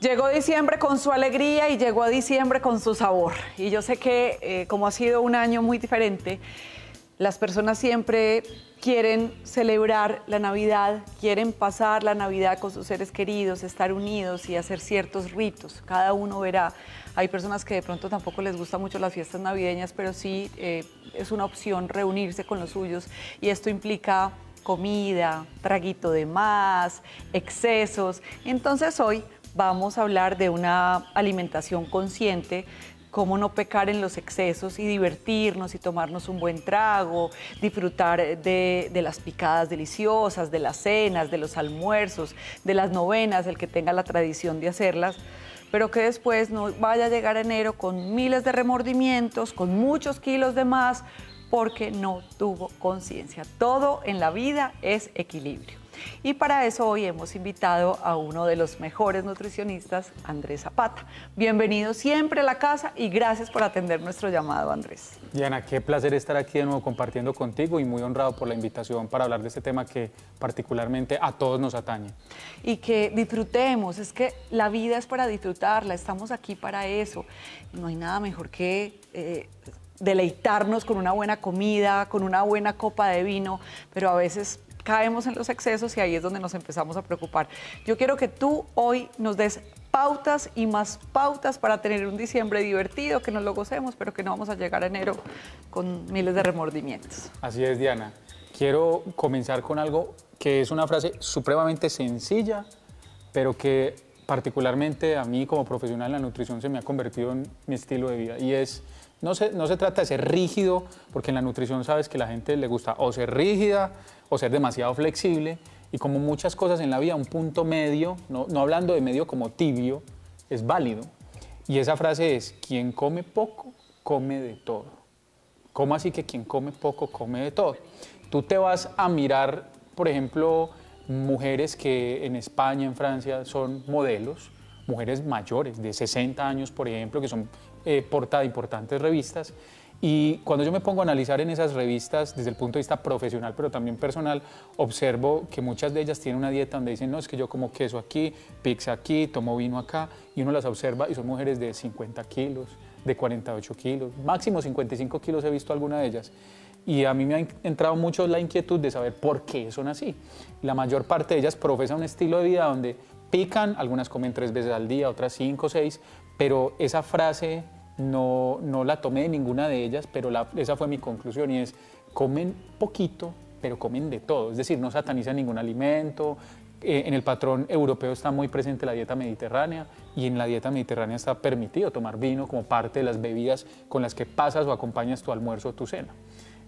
Llegó diciembre con su alegría y llegó a diciembre con su sabor. Y yo sé que como ha sido un año muy diferente, las personas siempre quieren celebrar la Navidad, quieren pasar la Navidad con sus seres queridos, estar unidos y hacer ciertos ritos. Cada uno verá. Hay personas que de pronto tampoco les gustan mucho las fiestas navideñas, pero sí es una opción reunirse con los suyos y esto implica comida, traguito de más, excesos. Entonces hoy vamos a hablar de una alimentación consciente, cómo no pecar en los excesos y divertirnos y tomarnos un buen trago, disfrutar de las picadas deliciosas, de las cenas, de los almuerzos, de las novenas, el que tenga la tradición de hacerlas, pero que después no vaya a llegar enero con miles de remordimientos, con muchos kilos de más, porque no tuvo conciencia. Todo en la vida es equilibrio. Y para eso hoy hemos invitado a uno de los mejores nutricionistas, Andrés Zapata. Bienvenido siempre a la casa y gracias por atender nuestro llamado, Andrés. Diana, qué placer estar aquí de nuevo compartiendo contigo y muy honrado por la invitación para hablar de este tema que particularmente a todos nos atañe. Y que disfrutemos, es que la vida es para disfrutarla, estamos aquí para eso. No hay nada mejor que deleitarnos con una buena comida, con una buena copa de vino, pero a veces caemos en los excesos y ahí es donde nos empezamos a preocupar. Yo quiero que tú hoy nos des pautas y más pautas para tener un diciembre divertido, que nos lo gocemos, pero que no vamos a llegar a enero con miles de remordimientos. Así es, Diana. Quiero comenzar con algo que es una frase supremamente sencilla, pero que particularmente a mí como profesional en la nutrición se me ha convertido en mi estilo de vida y es: no se trata de ser rígido, porque en la nutrición sabes que a la gente le gusta o ser rígida o ser demasiado flexible, y como muchas cosas en la vida, un punto medio, no hablando de medio como tibio, es válido. Y esa frase es: quien come poco, come de todo. ¿Cómo así que quien come poco, come de todo? Tú te vas a mirar, por ejemplo, mujeres que en España, en Francia, son modelos, mujeres mayores, de 60 años, por ejemplo, que son portada de importantes revistas, y cuando yo me pongo a analizar en esas revistas desde el punto de vista profesional, pero también personal, observo que muchas de ellas tienen una dieta donde dicen: no, es que yo como queso aquí, pizza aquí, tomo vino acá, y uno las observa y son mujeres de 50 kilos, de 48 kilos, máximo 55 kilos he visto alguna de ellas. Y a mí me ha entrado mucho la inquietud de saber por qué son así. La mayor parte de ellas profesan un estilo de vida donde pican, algunas comen 3 veces al día, otras 5 o 6, pero esa frase no la tomé de ninguna de ellas, pero esa fue mi conclusión, y es: comen poquito, pero comen de todo, es decir, no satanizan ningún alimento. En el patrón europeo está muy presente la dieta mediterránea, y en la dieta mediterránea está permitido tomar vino como parte de las bebidas con las que pasas o acompañas tu almuerzo o tu cena.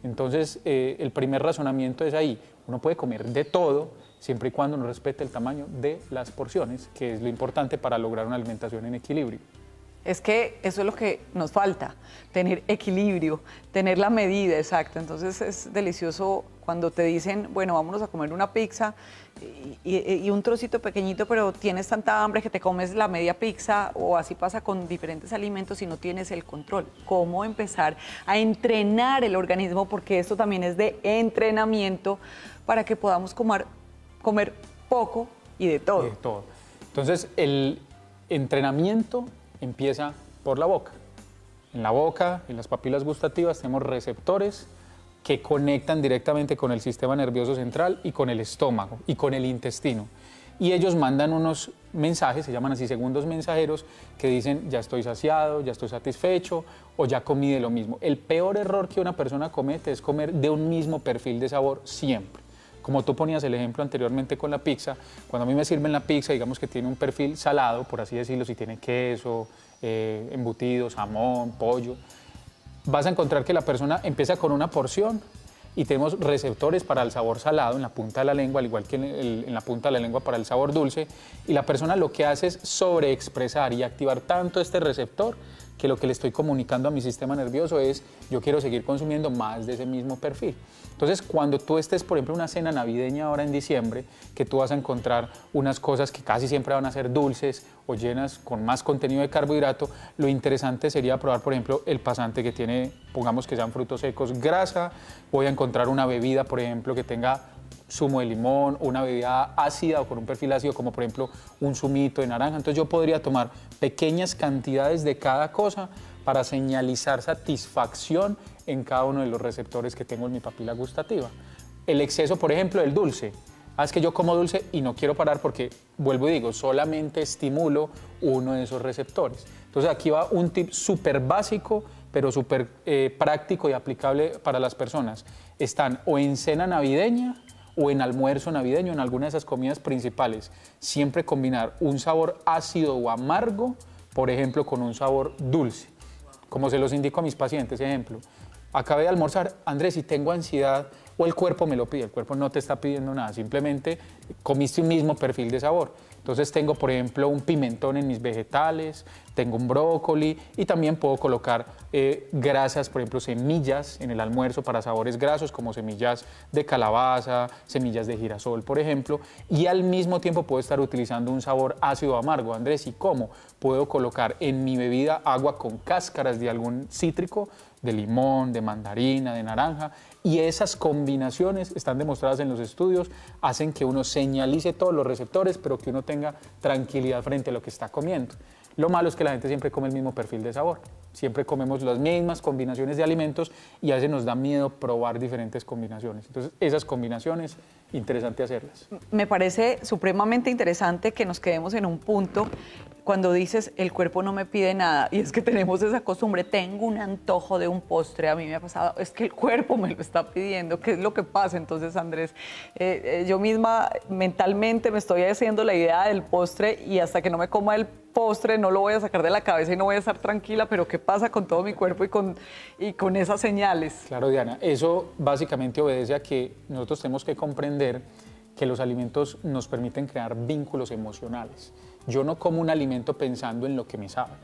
Entonces, el primer razonamiento es ahí: uno puede comer de todo, siempre y cuando uno respete el tamaño de las porciones, que es lo importante para lograr una alimentación en equilibrio. Es que eso es lo que nos falta, tener equilibrio, tener la medida exacta. Entonces es delicioso cuando te dicen: bueno, vámonos a comer una pizza y un trocito pequeñito, pero tienes tanta hambre que te comes la media pizza, o así pasa con diferentes alimentos y no tienes el control. ¿Cómo empezar a entrenar el organismo? Porque esto también es de entrenamiento para que podamos comer poco y de todo. Y de todo. Entonces, el entrenamiento empieza por la boca. En la boca, en las papilas gustativas, tenemos receptores que conectan directamente con el sistema nervioso central y con el estómago y con el intestino. Y ellos mandan unos mensajes, se llaman así segundos mensajeros, que dicen: ya estoy saciado, ya estoy satisfecho, o ya comí de lo mismo. El peor error que una persona comete es comer de un mismo perfil de sabor siempre. Como tú ponías el ejemplo anteriormente con la pizza, cuando a mí me sirven la pizza, digamos que tiene un perfil salado, por así decirlo, si tiene queso, embutidos, jamón, pollo, vas a encontrar que la persona empieza con una porción y tenemos receptores para el sabor salado en la punta de la lengua, al igual que en la punta de la lengua para el sabor dulce, y la persona lo que hace es sobreexpresar y activar tanto este receptor que lo que le estoy comunicando a mi sistema nervioso es: yo quiero seguir consumiendo más de ese mismo perfil. Entonces, cuando tú estés, por ejemplo, en una cena navideña ahora en diciembre, que tú vas a encontrar unas cosas que casi siempre van a ser dulces o llenas con más contenido de carbohidrato, lo interesante sería probar, por ejemplo, el pasante que tiene, pongamos que sean frutos secos, grasa. Voy a encontrar una bebida, por ejemplo, que tenga zumo de limón, una bebida ácida o con un perfil ácido, como por ejemplo un zumito de naranja. Entonces yo podría tomar pequeñas cantidades de cada cosa para señalizar satisfacción en cada uno de los receptores que tengo en mi papila gustativa. El exceso, por ejemplo, del dulce. Es que yo como dulce y no quiero parar porque, vuelvo y digo, solamente estimulo uno de esos receptores. Entonces aquí va un tip súper básico, pero súper práctico y aplicable para las personas. Están o en cena navideña o en almuerzo navideño, en alguna de esas comidas principales. Siempre combinar un sabor ácido o amargo, por ejemplo, con un sabor dulce. Como se los indico a mis pacientes, ejemplo. Acabé de almorzar, Andrés, si tengo ansiedad, o el cuerpo me lo pide, el cuerpo no te está pidiendo nada, simplemente comiste un mismo perfil de sabor. Entonces tengo, por ejemplo, un pimentón en mis vegetales, tengo un brócoli y también puedo colocar grasas, por ejemplo, semillas en el almuerzo para sabores grasos, como semillas de calabaza, semillas de girasol, por ejemplo, y al mismo tiempo puedo estar utilizando un sabor ácido o amargo. Andrés, ¿y cómo? Puedo colocar en mi bebida agua con cáscaras de algún cítrico, de limón, de mandarina, de naranja, y esas combinaciones están demostradas en los estudios, hacen que uno señalice todos los receptores, pero que uno tenga tranquilidad frente a lo que está comiendo. Lo malo es que la gente siempre come el mismo perfil de sabor, siempre comemos las mismas combinaciones de alimentos y a veces nos da miedo probar diferentes combinaciones. Entonces, esas combinaciones, interesante hacerlas. Me parece supremamente interesante que nos quedemos en un punto cuando dices el cuerpo no me pide nada, y es que tenemos esa costumbre, tengo un antojo de un postre, a mí me ha pasado, es que el cuerpo me lo está pidiendo. ¿Qué es lo que pasa entonces, Andrés? Yo misma mentalmente me estoy haciendo la idea del postre y hasta que no me coma el postre no lo voy a sacar de la cabeza y no voy a estar tranquila, pero ¿qué pasa con todo mi cuerpo y con esas señales? Claro, Diana, eso básicamente obedece a que nosotros tenemos que comprender que los alimentos nos permiten crear vínculos emocionales. Yo no como un alimento pensando en lo que me sabe.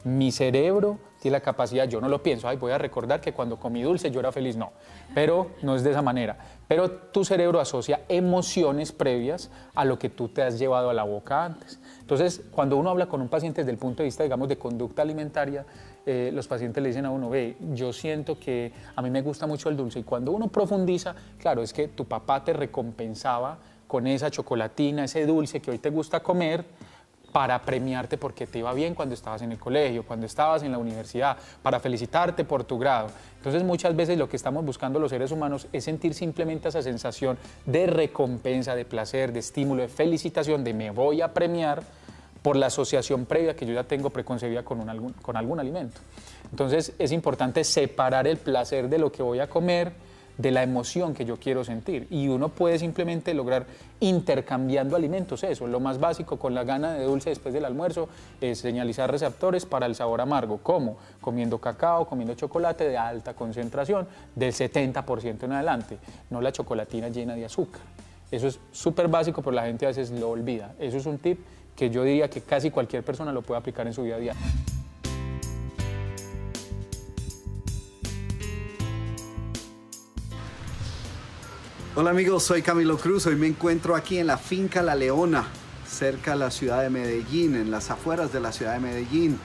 Mi cerebro tiene la capacidad, yo no lo pienso, ay, voy a recordar que cuando comí dulce yo era feliz, no, pero no es de esa manera. Pero tu cerebro asocia emociones previas a lo que tú te has llevado a la boca antes. Entonces, cuando uno habla con un paciente desde el punto de vista, digamos, de conducta alimentaria, los pacientes le dicen a uno, ve, yo siento que a mí me gusta mucho el dulce, y cuando uno profundiza, claro, es que tu papá te recompensaba con esa chocolatina, ese dulce que hoy te gusta comer, para premiarte porque te iba bien cuando estabas en el colegio, cuando estabas en la universidad, para felicitarte por tu grado. Entonces muchas veces lo que estamos buscando los seres humanos es sentir simplemente esa sensación de recompensa, de placer, de estímulo, de felicitación, de me voy a premiar por la asociación previa que yo ya tengo preconcebida con algún alimento. Entonces es importante separar el placer de lo que voy a comer de la emoción que yo quiero sentir, y uno puede simplemente lograr intercambiando alimentos eso. Lo más básico con la gana de dulce después del almuerzo es señalizar receptores para el sabor amargo. ¿Cómo? Comiendo cacao, comiendo chocolate de alta concentración, del 70% en adelante, no la chocolatina llena de azúcar. Eso es súper básico, pero la gente a veces lo olvida. Eso es un tip que yo diría que casi cualquier persona lo puede aplicar en su vida diaria. Hola amigos, soy Camilo Cruz. Hoy me encuentro aquí en la finca La Leona, cerca de la ciudad de Medellín, en las afueras de la ciudad de Medellín.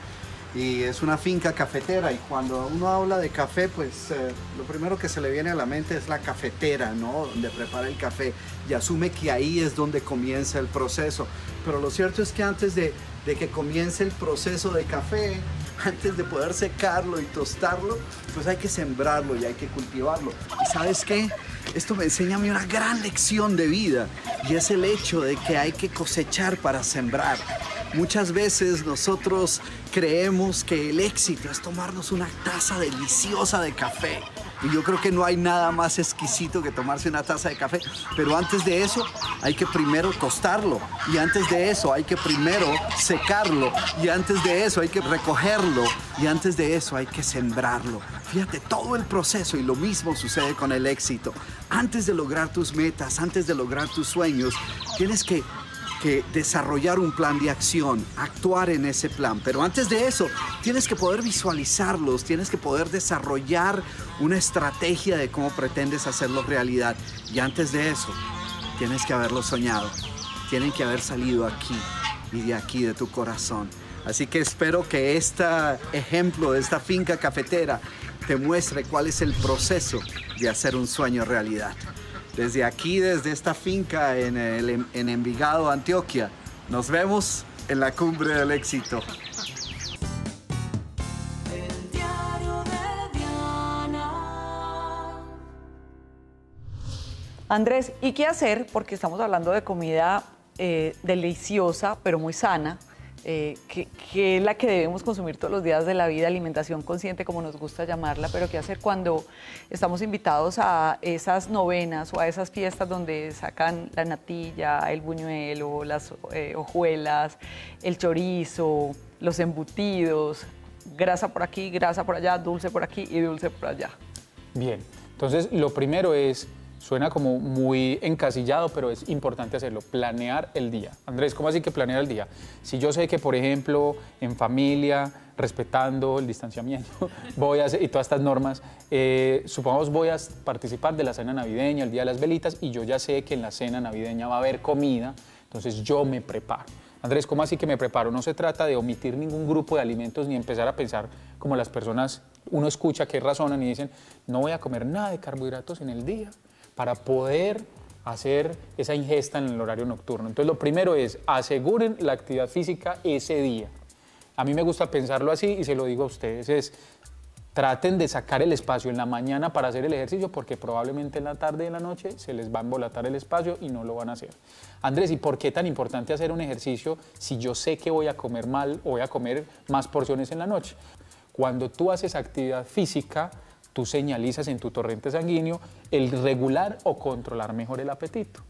Y es una finca cafetera, y cuando uno habla de café, pues lo primero que se le viene a la mente es la cafetera, ¿no? Donde prepara el café y asume que ahí es donde comienza el proceso. Pero lo cierto es que antes de que comience el proceso de café, antes de poder secarlo y tostarlo, pues hay que sembrarlo y hay que cultivarlo. ¿Y sabes qué? Esto me enseña a mí una gran lección de vida, y es el hecho de que hay que cosechar para sembrar. Muchas veces nosotros creemos que el éxito es tomarnos una taza deliciosa de café. Y yo creo que no hay nada más exquisito que tomarse una taza de café. Pero antes de eso hay que primero tostarlo. Y antes de eso hay que primero secarlo. Y antes de eso hay que recogerlo. Y antes de eso hay que sembrarlo. Fíjate, todo el proceso, y lo mismo sucede con el éxito. Antes de lograr tus metas, antes de lograr tus sueños, tienes que desarrollar un plan de acción, actuar en ese plan. Pero antes de eso, tienes que poder visualizarlos, tienes que poder desarrollar una estrategia de cómo pretendes hacerlo realidad. Y antes de eso, tienes que haberlo soñado, tienen que haber salido aquí y de aquí, de tu corazón. Así que espero que este ejemplo de esta finca cafetera te muestre cuál es el proceso de hacer un sueño realidad. desde aquí, desde esta finca en Envigado, Antioquia. Nos vemos en la cumbre del éxito. El diario de Diana. Andrés, ¿y qué hacer? Porque estamos hablando de comida deliciosa, pero muy sana, que es la que debemos consumir todos los días de la vida, alimentación consciente, como nos gusta llamarla, pero qué hacer cuando estamos invitados a esas novenas o a esas fiestas donde sacan la natilla, el buñuelo, las hojuelas, el chorizo, los embutidos, grasa por aquí, grasa por allá, dulce por aquí y dulce por allá. Bien, entonces lo primero es, suena como muy encasillado, pero es importante hacerlo, planear el día. Andrés, ¿cómo así que planear el día? Si yo sé que, por ejemplo, en familia, respetando el distanciamiento, voy a hacer, y todas estas normas, supongamos voy a participar de la cena navideña, el día de las velitas, y yo ya sé que en la cena navideña va a haber comida, entonces yo me preparo. Andrés, ¿cómo así que me preparo? No se trata de omitir ningún grupo de alimentos ni empezar a pensar como las personas, uno escucha que razonan y dicen, no voy a comer nada de carbohidratos en el día, para poder hacer esa ingesta en el horario nocturno. Entonces, lo primero es aseguren la actividad física ese día. A mí me gusta pensarlo así y se lo digo a ustedes, es traten de sacar el espacio en la mañana para hacer el ejercicio porque probablemente en la tarde y en la noche se les va a embolatar el espacio y no lo van a hacer. Andrés, ¿y por qué tan importante hacer un ejercicio si yo sé que voy a comer mal o voy a comer más porciones en la noche? Cuando tú haces actividad física, tú señalizas en tu torrente sanguíneo el regular o controlar mejor el apetito.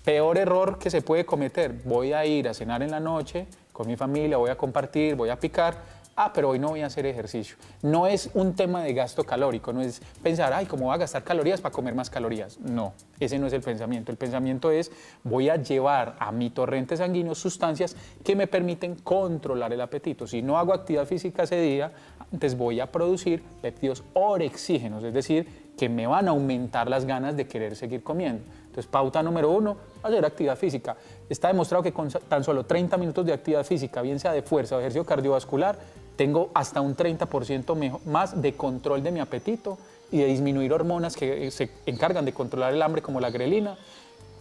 Peor error que se puede cometer, voy a ir a cenar en la noche con mi familia, voy a compartir, voy a picar, pero hoy no voy a hacer ejercicio. No es un tema de gasto calórico, no es pensar, ay, ¿cómo voy a gastar calorías para comer más calorías? No, ese no es el pensamiento. El pensamiento es, voy a llevar a mi torrente sanguíneo sustancias que me permiten controlar el apetito. Si no hago actividad física ese día, antes voy a producir péptidos orexígenos, es decir, que me van a aumentar las ganas de querer seguir comiendo. Entonces, pauta número 1, hacer actividad física. Está demostrado que con tan solo 30 minutos de actividad física, bien sea de fuerza o ejercicio cardiovascular, tengo hasta un 30% más de control de mi apetito y de disminuir hormonas que se encargan de controlar el hambre, como la grelina,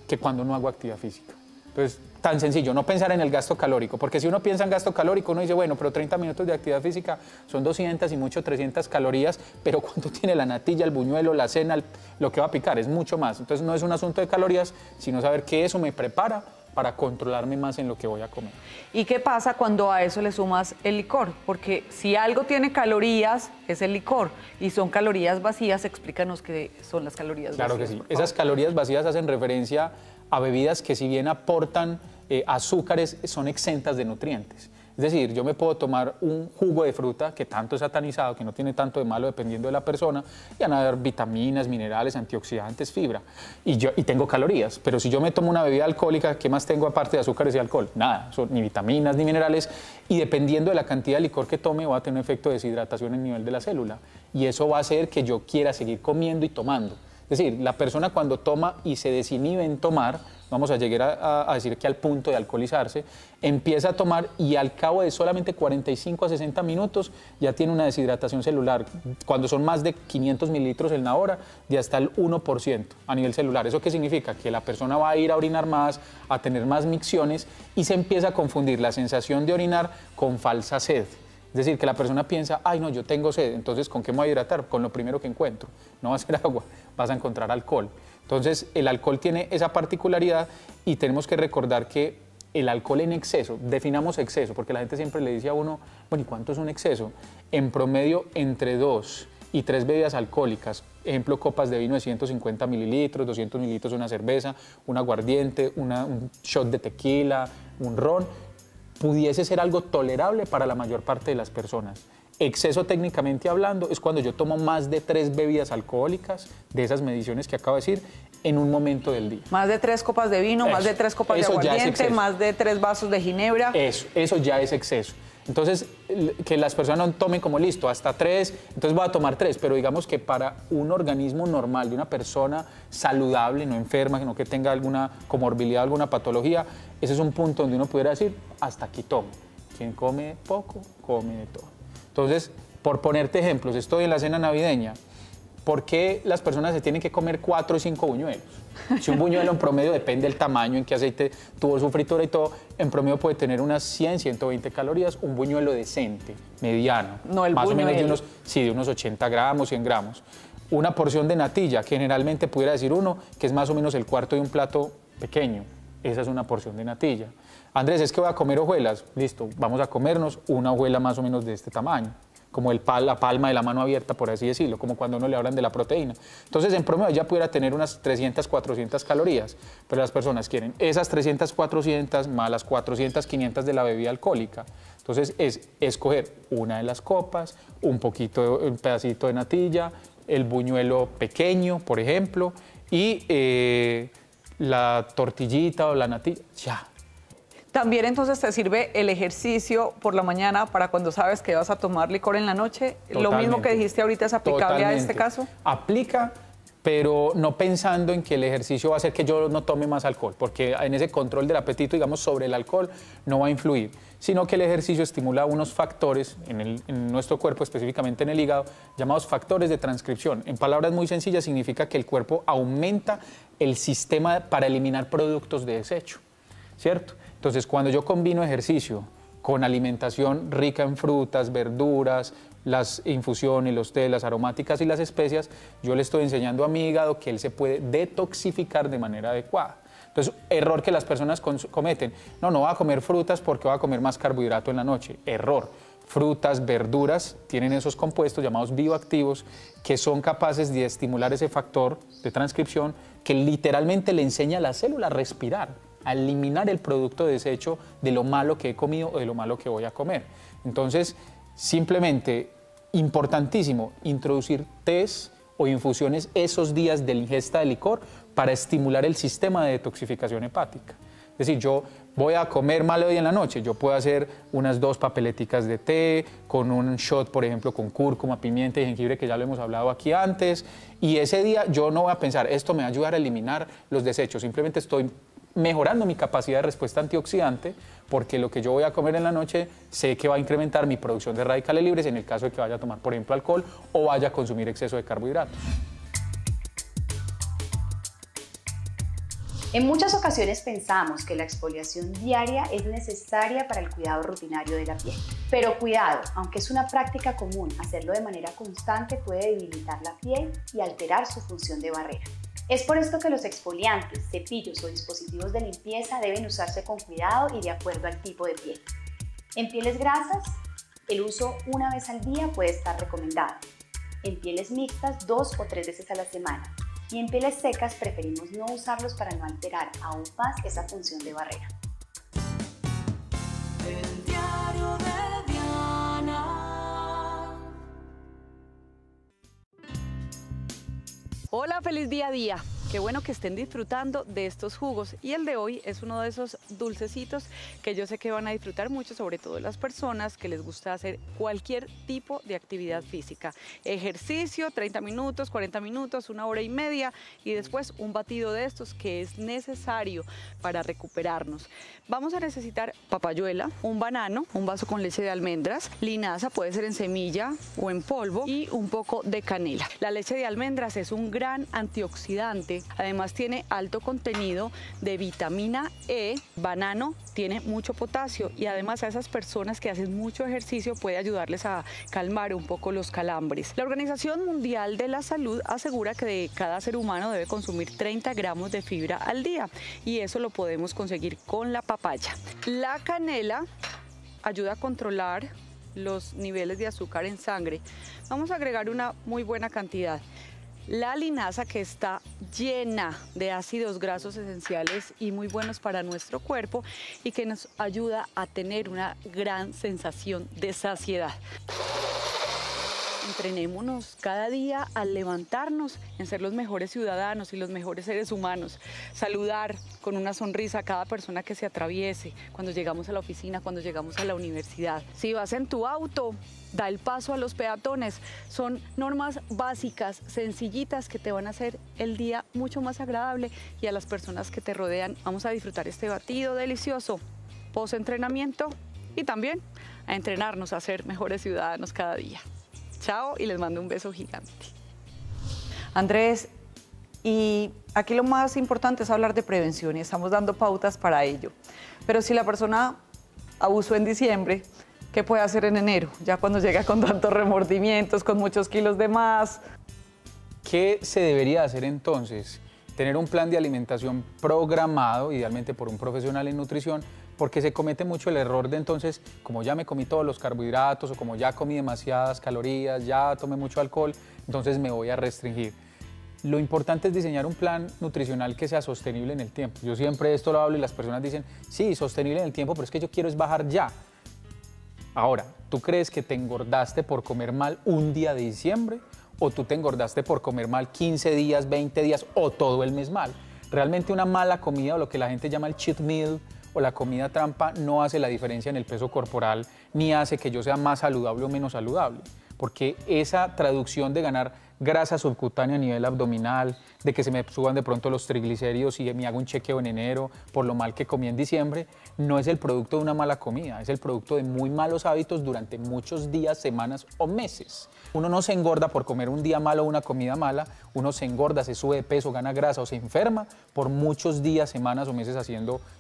que cuando no hago actividad física. Entonces, tan sencillo, no pensar en el gasto calórico, porque si uno piensa en gasto calórico, uno dice, bueno, pero 30 minutos de actividad física son 200 y mucho 300 calorías, pero ¿cuánto tiene la natilla, el buñuelo, la cena, lo que va a picar? Es mucho más. Entonces, no es un asunto de calorías, sino saber que eso me prepara para controlarme más en lo que voy a comer. ¿Y qué pasa cuando a eso le sumas el licor? Porque si algo tiene calorías, es el licor, y son calorías vacías, explícanos qué son las calorías vacías. Claro que sí. Esas calorías vacías hacen referencia a bebidas que si bien aportan azúcares, son exentas de nutrientes. Es decir, yo me puedo tomar un jugo de fruta que tanto es satanizado, que no tiene tanto de malo dependiendo de la persona, y van a haber vitaminas, minerales, antioxidantes, fibra, y tengo calorías. Pero si yo me tomo una bebida alcohólica, ¿qué más tengo aparte de azúcares y alcohol? Nada, ni vitaminas ni minerales, y dependiendo de la cantidad de licor que tome, va a tener un efecto de deshidratación en el nivel de la célula, y eso va a hacer que yo quiera seguir comiendo y tomando. Es decir, la persona cuando toma y se desinhibe en tomar, vamos a llegar a decir que al punto de alcoholizarse, empieza a tomar y al cabo de solamente 45 a 60 minutos ya tiene una deshidratación celular, cuando son más de 500 mililitros en la hora, de hasta el 1% a nivel celular. ¿Eso qué significa? Que la persona va a ir a orinar más, a tener más micciones y se empieza a confundir la sensación de orinar con falsa sed. Es decir, que la persona piensa, ay no, yo tengo sed, entonces ¿con qué me voy a hidratar? Con lo primero que encuentro. No va a ser agua, vas a encontrar alcohol. Entonces, el alcohol tiene esa particularidad y tenemos que recordar que el alcohol en exceso, definamos exceso, porque la gente siempre le dice a uno, bueno, ¿y cuánto es un exceso? En promedio, entre 2 y 3 bebidas alcohólicas, ejemplo, copas de vino de 150 mililitros, 200 mililitros de una cerveza, un aguardiente, un shot de tequila, un ron, pudiese ser algo tolerable para la mayor parte de las personas. Exceso, técnicamente hablando, es cuando yo tomo más de 3 bebidas alcohólicas, de esas mediciones que acabo de decir, en un momento del día. Más de 3 copas de vino, más de 3 copas de aguardiente, más de 3 vasos de ginebra. Eso ya es exceso. Entonces, que las personas no tomen como listo, hasta 3, entonces voy a tomar 3, pero digamos que para un organismo normal, de una persona saludable, no enferma, sino que tenga alguna comorbilidad, alguna patología, ese es un punto donde uno pudiera decir, hasta aquí tomo. Quien come poco, come de todo. Entonces, por ponerte ejemplos, estoy en la cena navideña, ¿por qué las personas se tienen que comer 4 o 5 buñuelos? Si un buñuelo en promedio, depende del tamaño, en qué aceite tuvo su fritura y todo, en promedio puede tener unas 100, 120 calorías, un buñuelo decente, mediano. No el más o menos buñuelo. de unos 80 gramos, 100 gramos. Una porción de natilla, que generalmente pudiera decir uno, que es más o menos el cuarto de un plato pequeño. Esa es una porción de natilla. Andrés, es que voy a comer hojuelas. Listo, vamos a comernos una hojuela más o menos de este tamaño, como la palma de la mano abierta, por así decirlo, como cuando uno le hablan de la proteína. Entonces, en promedio ya pudiera tener unas 300, 400 calorías, pero las personas quieren esas 300, 400 más las 400, 500 de la bebida alcohólica. Entonces, es escoger una de las copas, un pedacito de natilla, el buñuelo pequeño, por ejemplo, y la tortillita o la natilla, ya. También entonces te sirve el ejercicio por la mañana para cuando sabes que vas a tomar licor en la noche. Lo mismo Totalmente. que dijiste ahorita es aplicable a este Totalmente. caso. Aplica, pero no pensando en que el ejercicio va a hacer que yo no tome más alcohol, porque en ese control del apetito, digamos, sobre el alcohol no va a influir, sino que el ejercicio estimula unos factores en nuestro cuerpo, específicamente en el hígado, llamados factores de transcripción. En palabras muy sencillas, significa que el cuerpo aumenta el sistema para eliminar productos de desecho, ¿cierto? Entonces, cuando yo combino ejercicio con alimentación rica en frutas, verduras, las infusiones, los tés, las aromáticas y las especias, yo le estoy enseñando a mi hígado que él se puede detoxificar de manera adecuada. Entonces, error que las personas cometen, no voy a comer frutas porque voy a comer más carbohidrato en la noche. Error. Frutas, verduras tienen esos compuestos llamados bioactivos que son capaces de estimular ese factor de transcripción que literalmente le enseña a la célula a respirar, a eliminar el producto de desecho de lo malo que he comido o de lo malo que voy a comer. Entonces, simplemente, importantísimo, introducir tés o infusiones esos días de la ingesta de licor para estimular el sistema de detoxificación hepática. Es decir, yo voy a comer mal hoy en la noche, yo puedo hacer unas 2 papeleticas de té, con un shot, por ejemplo, con cúrcuma, pimienta y jengibre, que ya lo hemos hablado aquí antes, y ese día yo no voy a pensar, esto me va a ayudar a eliminar los desechos, simplemente estoy mejorando mi capacidad de respuesta antioxidante, porque lo que yo voy a comer en la noche sé que va a incrementar mi producción de radicales libres en el caso de que vaya a tomar, por ejemplo, alcohol o vaya a consumir exceso de carbohidratos. En muchas ocasiones pensamos que la exfoliación diaria es necesaria para el cuidado rutinario de la piel. Pero cuidado, aunque es una práctica común, hacerlo de manera constante puede debilitar la piel y alterar su función de barrera. Es por esto que los exfoliantes, cepillos o dispositivos de limpieza deben usarse con cuidado y de acuerdo al tipo de piel. En pieles grasas, el uso una vez al día puede estar recomendado. En pieles mixtas, 2 o 3 veces a la semana. Y en pieles secas preferimos no usarlos para no alterar aún más esa función de barrera. El diario de Diana. Hola, feliz día a día. Qué bueno que estén disfrutando de estos jugos y el de hoy es uno de esos dulcecitos que yo sé que van a disfrutar mucho, sobre todo las personas que les gusta hacer cualquier tipo de actividad física. Ejercicio, 30 minutos, 40 minutos, 1 hora y media y después un batido de estos que es necesario para recuperarnos. Vamos a necesitar papayuela, un banano, un vaso con leche de almendras, linaza, puede ser en semilla o en polvo y un poco de canela. La leche de almendras es un gran antioxidante. Además tiene alto contenido de vitamina E, banano tiene mucho potasio y además a esas personas que hacen mucho ejercicio puede ayudarles a calmar un poco los calambres. La Organización Mundial de la Salud asegura que de cada ser humano debe consumir 30 gramos de fibra al día y eso lo podemos conseguir con la papaya. La canela ayuda a controlar los niveles de azúcar en sangre. Vamos a agregar una muy buena cantidad. La linaza, que está llena de ácidos grasos esenciales y muy buenos para nuestro cuerpo y que nos ayuda a tener una gran sensación de saciedad. Entrenémonos cada día al levantarnos en ser los mejores ciudadanos y los mejores seres humanos. Saludar con una sonrisa a cada persona que se atraviese cuando llegamos a la oficina, cuando llegamos a la universidad. Si vas en tu auto, da el paso a los peatones. Son normas básicas, sencillitas, que te van a hacer el día mucho más agradable y a las personas que te rodean. Vamos a disfrutar este batido delicioso post-entrenamiento y también a entrenarnos a ser mejores ciudadanos cada día. Chao y les mando un beso gigante. Andrés, y aquí lo más importante es hablar de prevención y estamos dando pautas para ello. Pero si la persona abusó en diciembre, ¿qué puede hacer en enero? Ya cuando llega con tantos remordimientos, con muchos kilos de más. ¿Qué se debería hacer entonces? Tener un plan de alimentación programado, idealmente por un profesional en nutrición, porque se comete mucho el error de entonces, como ya me comí todos los carbohidratos o como ya comí demasiadas calorías, ya tomé mucho alcohol, entonces me voy a restringir. Lo importante es diseñar un plan nutricional que sea sostenible en el tiempo. Yo siempre esto lo hablo y las personas dicen, sí, sostenible en el tiempo, pero es que yo quiero es bajar ya. Ahora, ¿tú crees que te engordaste por comer mal un día de diciembre? ¿O tú te engordaste por comer mal 15 días, 20 días o todo el mes mal? Realmente una mala comida o lo que la gente llama el cheat meal o la comida trampa no hace la diferencia en el peso corporal ni hace que yo sea más saludable o menos saludable. Porque esa traducción de ganar grasa subcutánea a nivel abdominal, de que se me suban de pronto los triglicéridos y me hago un chequeo en enero por lo mal que comí en diciembre, no es el producto de una mala comida, es el producto de muy malos hábitos durante muchos días, semanas o meses. Uno no se engorda por comer un día malo o una comida mala, uno se engorda, se sube de peso, gana grasa o se enferma por muchos días, semanas o meses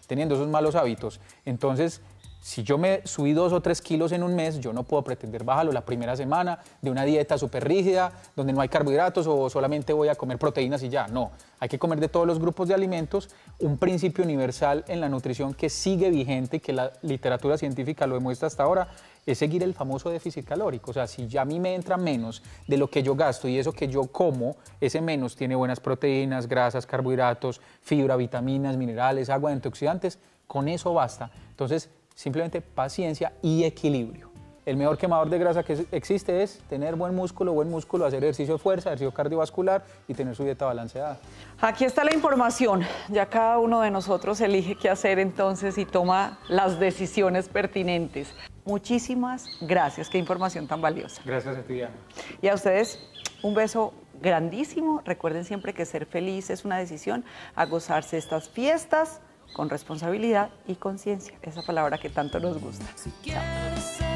teniendo esos malos hábitos. Entonces, si yo me subí 2 o 3 kilos en un mes, yo no puedo pretender bajarlo la primera semana de una dieta súper rígida, donde no hay carbohidratos o solamente voy a comer proteínas y ya. No, hay que comer de todos los grupos de alimentos. Un principio universal en la nutrición que sigue vigente y que la literatura científica lo demuestra hasta ahora es seguir el famoso déficit calórico. O sea, si ya a mí me entra menos de lo que yo gasto y eso que yo como, ese menos tiene buenas proteínas, grasas, carbohidratos, fibra, vitaminas, minerales, agua, antioxidantes, con eso basta. Entonces, simplemente paciencia y equilibrio. El mejor quemador de grasa que existe es tener buen músculo, hacer ejercicio de fuerza, ejercicio cardiovascular y tener su dieta balanceada. Aquí está la información. Ya cada uno de nosotros elige qué hacer entonces y toma las decisiones pertinentes. Muchísimas gracias. Qué información tan valiosa. Gracias a ti, Diana. Y a ustedes, un beso grandísimo. Recuerden siempre que ser feliz es una decisión, a gozarse estas fiestas con responsabilidad y conciencia, esa palabra que tanto nos gusta. Si quieres ser